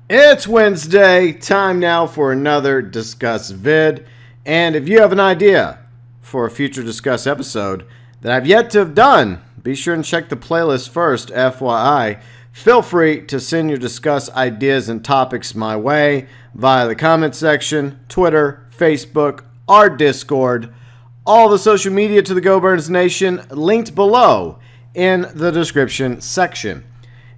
It's Wednesday, time now for another Discuss vid. And if you have an idea for a future Discuss episode that I've yet to have done, be sure and check the playlist first, FYI. Feel free to send your Discuss ideas and topics my way via the comment section, Twitter, Facebook, our Discord, all the social media to the GeauxBurns Nation linked below in the description section.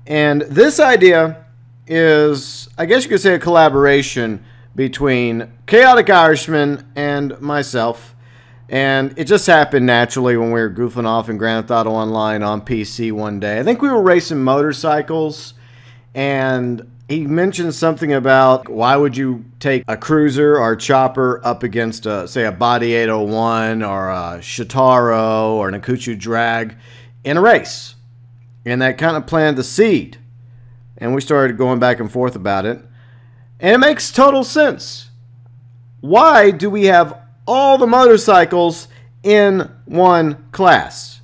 And this idea is, I guess you could say, a collaboration between Chaotic Irishman and myself. And it just happened naturally when we were goofing off in Grand Theft Auto Online on PC one day. I think we were racing motorcycles, and he mentioned something about why would you take a cruiser or a chopper up against, say, a Body 801 or a Shitaro or an Akuchu Drag in a race. And that kind of planted the seed. And we started going back and forth about it. And it makes total sense. Why do we have all the motorcycles in one class?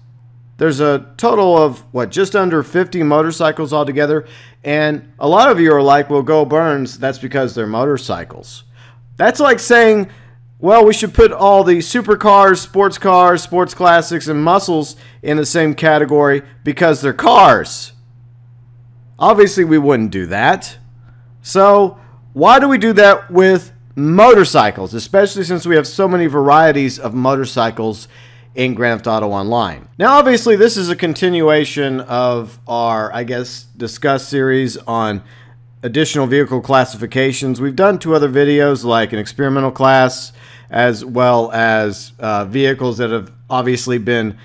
There's a total of, what, just under 50 motorcycles altogether. And a lot of you are like, well, GeauxBurns, that's because they're motorcycles. That's like saying, well, we should put all the supercars, sports classics, and muscles in the same category because they're cars. Obviously, we wouldn't do that. So, why do we do that with motorcycles, especially since we have so many varieties of motorcycles in Grand Theft Auto Online? Now, obviously, this is a continuation of our, I guess, Discuss series on additional vehicle classifications. We've done two other videos, like an experimental class, as well as vehicles that have obviously been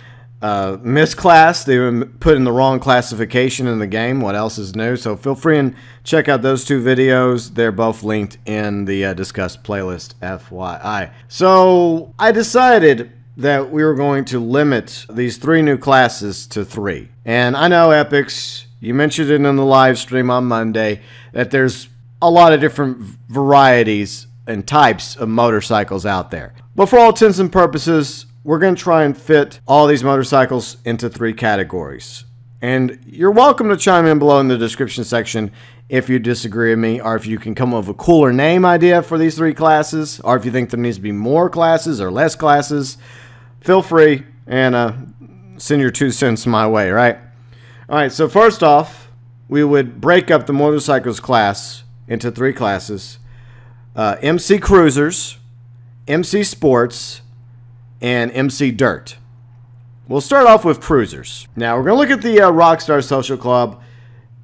misclassed. They were put in the wrong classification in the game. What else is new? So feel free and check out those two videos. They're both linked in the Discuss playlist, FYI. So I decided that we were going to limit these three new classes to 3. And I know, Epics, you mentioned it in the live stream on Monday, that there's a lot of different varieties and types of motorcycles out there. But for all intents and purposes, we're going to try and fit all these motorcycles into 3 categories. And you're welcome to chime in below in the description section if you disagree with me, or if you can come up with a cooler name idea for these 3 classes, or if you think there needs to be more classes or less classes. Feel free and send your 2 cents my way, right? Alright, so first off, we would break up the motorcycles class into 3 classes. MC Cruisers, MC Sports, and MC Dirt. We'll start off with Cruisers. Now, we're going to look at the Rockstar Social Club.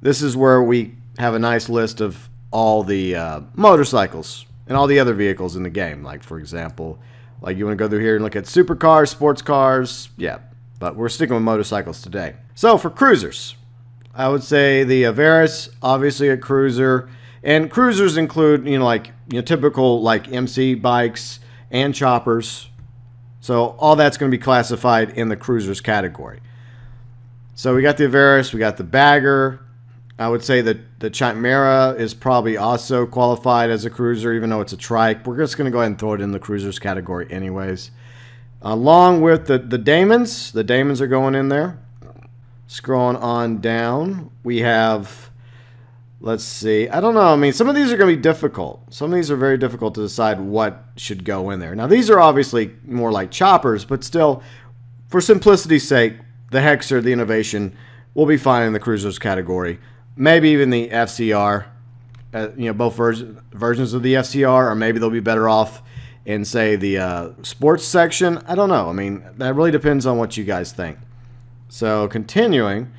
This is where we have a nice list of all the motorcycles and all the other vehicles in the game. Like, for example, like you want to go through here and look at supercars, sports cars. Yeah, but we're sticking with motorcycles today. So, for Cruisers, I would say the Averis, obviously a cruiser. And cruisers include, typical, like, MC bikes and choppers. So all that's going to be classified in the cruisers category. So we got the Averis, we got the Bagger. I would say that the Chimera is probably also qualified as a cruiser, even though it's a trike. We're just going to go ahead and throw it in the cruisers category anyways. Along with the Daemons. The Daemons are going in there. Scrolling on down, we have, let's see, I don't know. I mean, some of these are going to be difficult. Some of these are very difficult to decide what should go in there. Now, these are obviously more like choppers, but still, for simplicity's sake, the Hexer, the Innovation, will be fine in the cruisers category. Maybe even the FCR, both versions of the FCR, or maybe they'll be better off in, say, the sports section. I don't know. I mean, that really depends on what you guys think. So, continuing.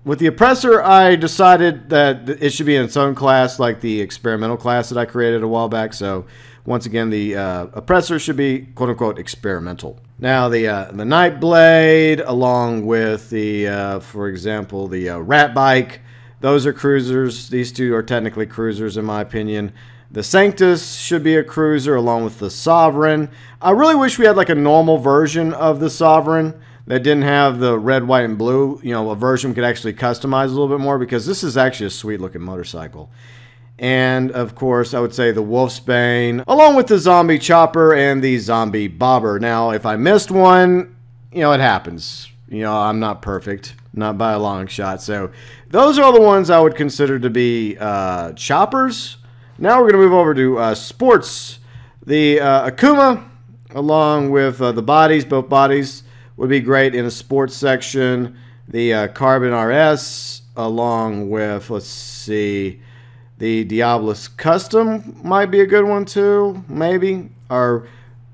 With the Oppressor, I decided that it should be in its own class, like the experimental class that I created a while back. So, once again, the Oppressor should be quote-unquote experimental. Now, the Nightblade, along with the, for example, the Rat Bike, those are cruisers. These 2 are technically cruisers, in my opinion. The Sanctus should be a cruiser, along with the Sovereign. I really wish we had like a normal version of the Sovereign that didn't have the red, white, and blue, a version we could actually customize a little bit more, because this is actually a sweet-looking motorcycle. And, of course, I would say the Wolfsbane, along with the Zombie Chopper and the Zombie Bobber. Now, if I missed one, it happens. You know, I'm not perfect, not by a long shot. So those are all the ones I would consider to be choppers. Now we're going to move over to sports. The Akuma, along with the bodies, both bodies, would be great in a sports section. The Carbon RS, along with, let's see, the Diablos Custom might be a good one too, maybe. Or,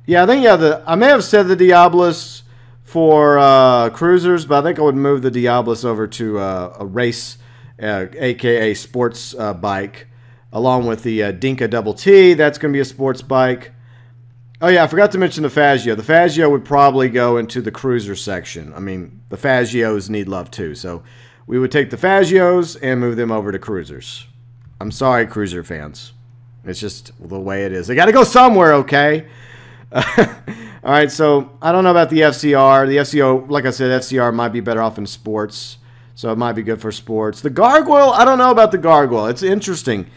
yeah, I think, yeah, I may have said the Diablos for cruisers, but I think I would move the Diablos over to a race, aka sports bike, along with the Dinka Double T. That's going to be a sports bike. Oh yeah, I forgot to mention the Fazio. The Fazio would probably go into the cruiser section. I mean, the Fazios need love too, so we would take the Fazios and move them over to cruisers. I'm sorry, cruiser fans. It's just the way it is. They got to go somewhere, okay? All right, so I don't know about the FCR. The FCO, like I said, FCR might be better off in sports, so it might be good for sports. The Gargoyle, I don't know about the Gargoyle. It's interesting.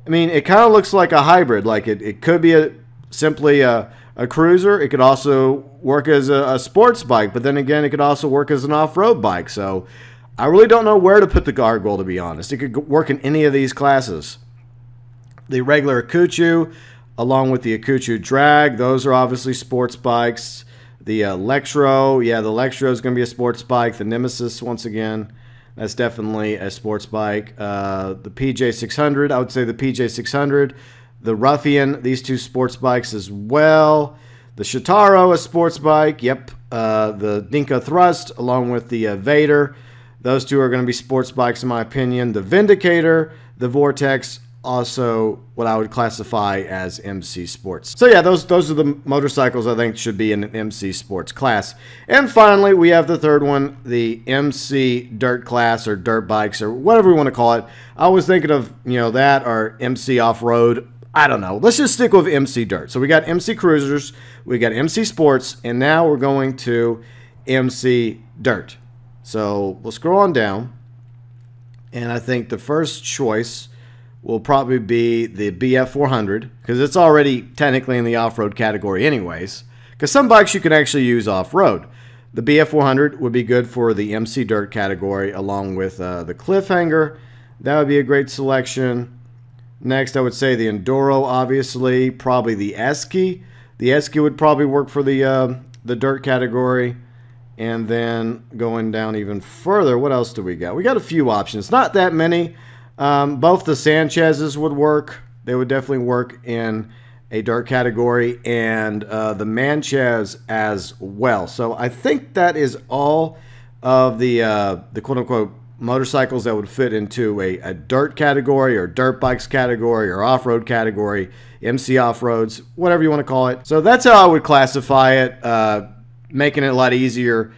I mean, it kind of looks like a hybrid. Like it could be simply a cruiser. It could also work as a sports bike, but then again, it could also work as an off-road bike. So I really don't know where to put the Gargoyle, to be honest. It could work in any of these classes. The regular Akuchu, along with the Akuchu Drag, those are obviously sports bikes. The Lectro, yeah, the Lectro is going to be a sports bike. The Nemesis, once again, that's definitely a sports bike. The PJ600, I would say the PJ600. The Ruffian, these two sports bikes as well. The Shitaro, a sports bike. Yep. The Dinka Thrust, along with the Vader. Those two are going to be sports bikes, in my opinion. The Vindicator, the Vortex, also what I would classify as MC Sports. So yeah, those are the motorcycles I think should be in an MC Sports class. And finally, we have the third one, the MC Dirt class, or dirt bikes, or whatever we want to call it. I was thinking of, you know, that or MC Off-Road. I don't know. Let's just stick with MC Dirt. So we got MC Cruisers, we got MC Sports, and now we're going to MC Dirt. So we'll scroll on down, and I think the first choice will probably be the BF400, because it's already technically in the off-road category anyways, because some bikes you can actually use off-road. The BF400 would be good for the MC Dirt category, along with the Cliffhanger. That would be a great selection. Next, I would say the Enduro, obviously, probably the Esky. The Esky would probably work for the dirt category. And then going down even further, what else do we got? We got a few options, not that many. Both the Sanchez's would work. They would definitely work in a dirt category, and the Manchez as well. So I think that is all of the quote-unquote motorcycles that would fit into a dirt category, or dirt bikes category, or off-road category, MC off-roads, whatever you want to call it. So that's how I would classify it, making it a lot easier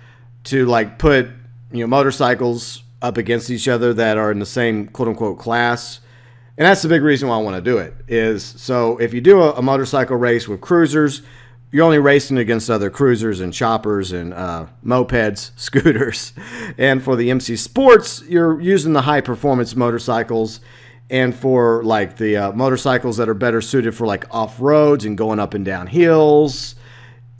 to like put, you know, motorcycles up against each other that are in the same quote-unquote class. And that's the big reason why I want to do it, is so if you do a motorcycle race with cruisers, you're only racing against other cruisers and choppers and mopeds, scooters. And for the MC Sports, you're using the high-performance motorcycles. And for like the motorcycles that are better suited for like off-roads and going up and down hills,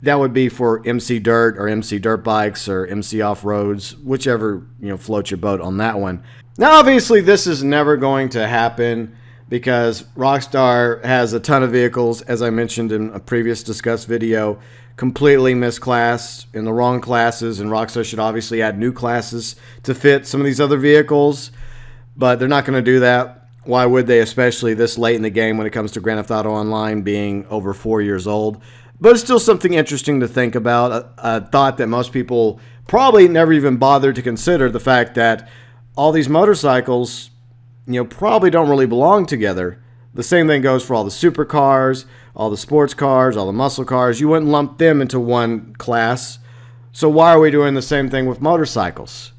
that would be for MC Dirt or MC Dirt Bikes or MC Off-Roads, whichever, you know, floats your boat on that one. Now, obviously, this is never going to happen because Rockstar has a ton of vehicles, as I mentioned in a previous discussed video, completely misclassed in the wrong classes, and Rockstar should obviously add new classes to fit some of these other vehicles, but they're not going to do that. Why would they, especially this late in the game when it comes to Grand Theft Auto Online being over 4 years old? But it's still something interesting to think about. A thought that most people probably never even bothered to consider, the fact that all these motorcycles, you know, probably don't really belong together. The same thing goes for all the supercars, all the sports cars, all the muscle cars. You wouldn't lump them into one class. So why are we doing the same thing with motorcycles?